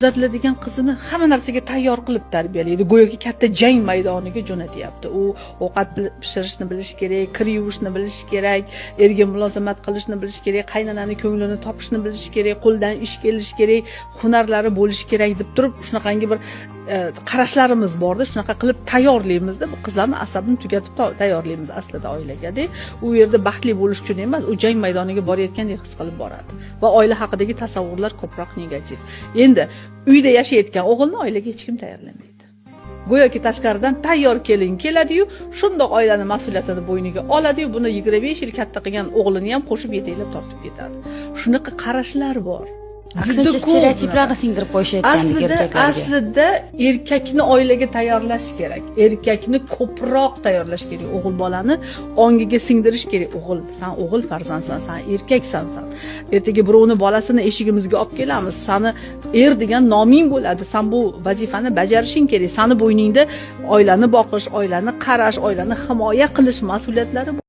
Uzatiladigan qizini hamma narsaga tayyor qilib tarbiyalaydi. Go'yoki katta jang maydoniga jo'natyapti. U ovqat pishirishni bilish kerak, kir yuvishni bilish kerak, erga mulozamat qilishni bilish kerak, qaynonani ko'nglini topishni bilish kerak, qo'ldan ish kelishi kerak, hunarlari bo'lishi kerak deb turib, shunaqangi bir qarashlarimiz borda, shunaqa qilib tayyorlaymizda, bu qizlarni asabini tugatib tayyorlaymiz aslida oilagada. U yerda baxtli bo'lish uchun emas, u jang maydoniga borayotgandek his qilib boradi. Va oila haqidagi tasavvurlar ko'proq negativ. Endi uyda yashayotgan o'g'ilni oilaga hech kim tayyorlamaydi. Go'yoki tashqaridan tayyor kelin keladi-yu, shundoq oilani mas'uliyatini bo'yniga oladi-yu, buni 25 yil katta qilgan o'g'lini ham qo'shib yetaklab tortib ketadi. Shunaqa qarashlar bor. Aksincha stereotiplarni singdirib qo'yishayotgan aslida erkakni oilaga tayyorlash kerak. Erkakni ko'proq tayyorlash kerak. O'g'il bolani ongiga singdirish kerak. O'g'il, sen o'g'il farzandsan, sen erkaksan. Ertaga birovni bolasini eshigimizga olib kelamiz. Seni er degan noming bo'ladi. Sen bu vazifani bajarishing kerak. Seni bo'yningda oilani boqish, oilani qarash, oilani himoya qilish mas'uliyatlari